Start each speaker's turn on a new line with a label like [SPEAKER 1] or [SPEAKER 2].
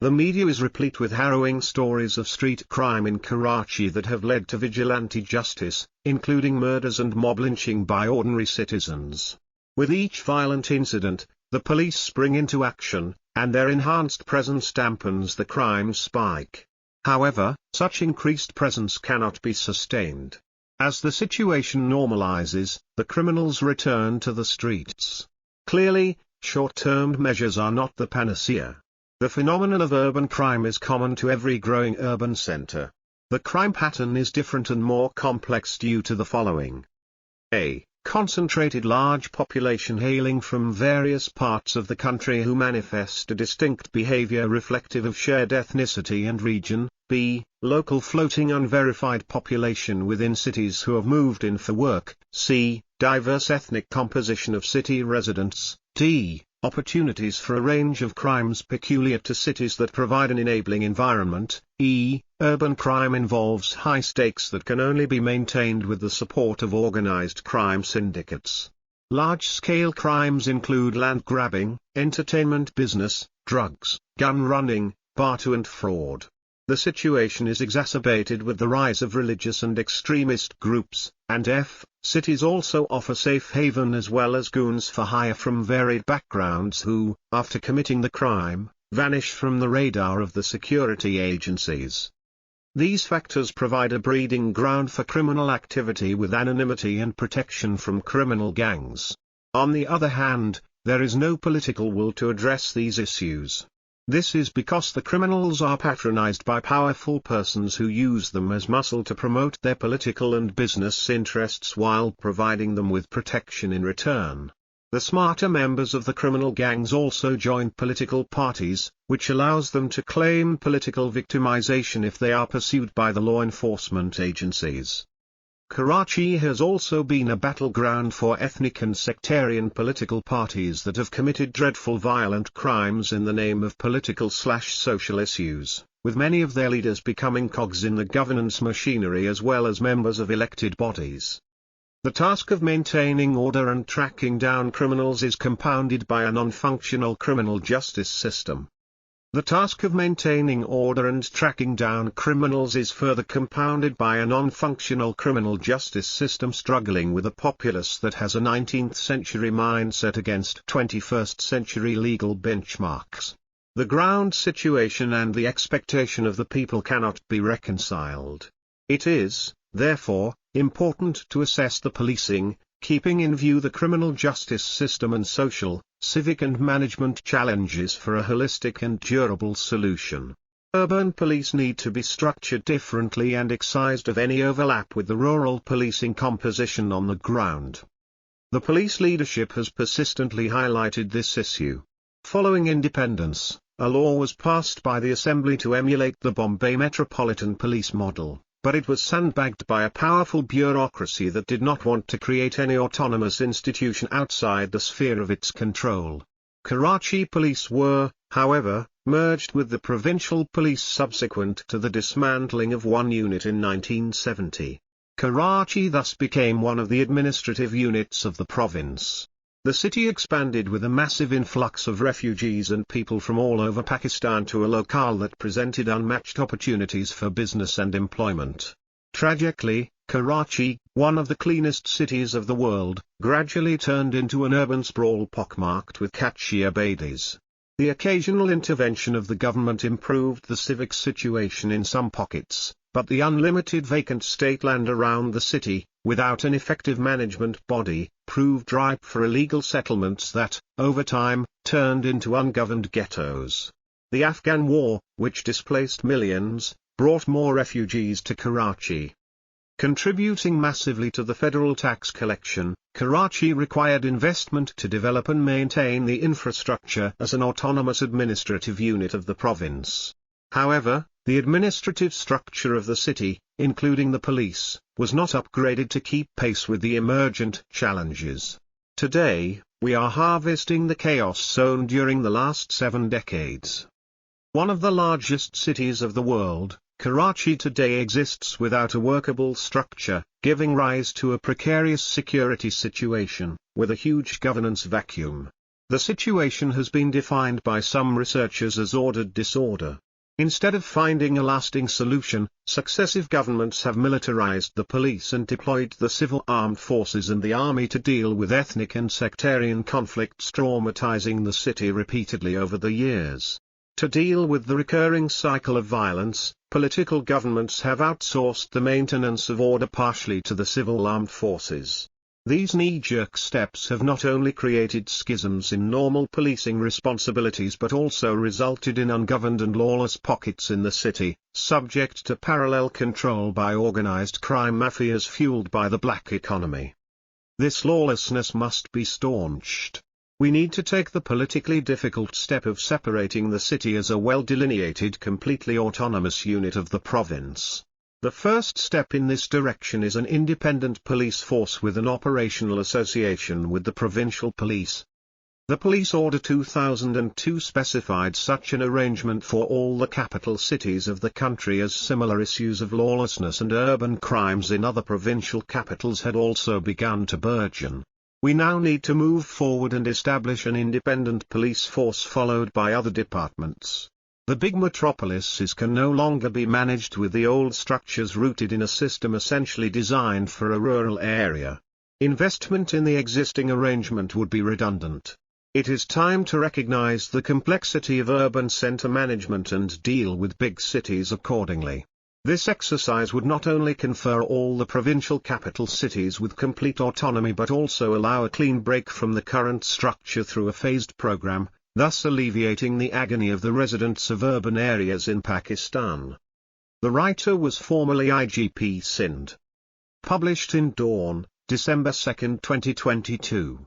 [SPEAKER 1] The media is replete with harrowing stories of street crime in Karachi that have led to vigilante justice, including murders and mob lynching by ordinary citizens. With each violent incident, the police spring into action, and their enhanced presence dampens the crime spike. However, such increased presence cannot be sustained. As the situation normalizes, the criminals return to the streets. Clearly, short-term measures are not the panacea. The phenomenon of urban crime is common to every growing urban center. The crime pattern is different and more complex due to the following. A. Concentrated large population hailing from various parts of the country who manifest a distinct behavior reflective of shared ethnicity and region. B. Local floating unverified population within cities who have moved in for work. C. Diverse ethnic composition of city residents. D. Opportunities for a range of crimes peculiar to cities that provide an enabling environment. E. Urban crime involves high stakes that can only be maintained with the support of organized crime syndicates. Large-scale crimes include land grabbing, entertainment business, drugs, gun running, barter and fraud. The situation is exacerbated with the rise of religious and extremist groups, and F. Cities also offer safe haven as well as goons for hire from varied backgrounds who, after committing the crime, vanish from the radar of the security agencies. These factors provide a breeding ground for criminal activity with anonymity and protection from criminal gangs. On the other hand, there is no political will to address these issues. This is because the criminals are patronized by powerful persons who use them as muscle to promote their political and business interests while providing them with protection in return. The smarter members of the criminal gangs also join political parties, which allows them to claim political victimization if they are pursued by the law enforcement agencies. Karachi has also been a battleground for ethnic and sectarian political parties that have committed dreadful violent crimes in the name of political/social issues, with many of their leaders becoming cogs in the governance machinery as well as members of elected bodies. The task of maintaining order and tracking down criminals is compounded by a non-functional criminal justice system. The task of maintaining order and tracking down criminals is further compounded by a non-functional criminal justice system struggling with a populace that has a 19th-century mindset against 21st-century legal benchmarks. The ground situation and the expectation of the people cannot be reconciled. It is, therefore, important to assess the policing, keeping in view the criminal justice system and social, civic and management challenges for a holistic and durable solution. Urban police need to be structured differently and excised of any overlap with the rural policing composition on the ground. The police leadership has persistently highlighted this issue. Following independence, a law was passed by the Assembly to emulate the Bombay Metropolitan Police model, but it was sandbagged by a powerful bureaucracy that did not want to create any autonomous institution outside the sphere of its control. Karachi police were, however, merged with the provincial police subsequent to the dismantling of one unit in 1970. Karachi thus became one of the administrative units of the province. The city expanded with a massive influx of refugees and people from all over Pakistan to a locale that presented unmatched opportunities for business and employment. Tragically, Karachi, one of the cleanest cities of the world, gradually turned into an urban sprawl pockmarked with catchy abades. The occasional intervention of the government improved the civic situation in some pockets, but the unlimited vacant state land around the city, without an effective management body, proved ripe for illegal settlements that, over time, turned into ungoverned ghettos. The Afghan War, which displaced millions, brought more refugees to Karachi. Contributing massively to the federal tax collection, Karachi required investment to develop and maintain the infrastructure as an autonomous administrative unit of the province. However, the administrative structure of the city, including the police, was not upgraded to keep pace with the emergent challenges. Today, we are harvesting the chaos sown during the last 7 decades. One of the largest cities of the world, Karachi today exists without a workable structure, giving rise to a precarious security situation, with a huge governance vacuum. The situation has been defined by some researchers as ordered disorder. Instead of finding a lasting solution, successive governments have militarized the police and deployed the civil armed forces and the army to deal with ethnic and sectarian conflicts, traumatizing the city repeatedly over the years. To deal with the recurring cycle of violence, political governments have outsourced the maintenance of order partially to the civil armed forces. These knee-jerk steps have not only created schisms in normal policing responsibilities but also resulted in ungoverned and lawless pockets in the city, subject to parallel control by organized crime mafias fueled by the black economy. This lawlessness must be staunched. We need to take the politically difficult step of separating the city as a well-delineated, completely autonomous unit of the province. The first step in this direction is an independent police force with an operational association with the provincial police. The Police Order 2002 specified such an arrangement for all the capital cities of the country, as similar issues of lawlessness and urban crimes in other provincial capitals had also begun to burgeon. We now need to move forward and establish an independent police force followed by other departments. The big metropolises can no longer be managed with the old structures rooted in a system essentially designed for a rural area. Investment in the existing arrangement would be redundant. It is time to recognize the complexity of urban center management and deal with big cities accordingly. This exercise would not only confer all the provincial capital cities with complete autonomy but also allow a clean break from the current structure through a phased program, thus alleviating the agony of the residents of urban areas in Pakistan. The writer was formerly IGP Sindh. Published in Dawn, December 2, 2022.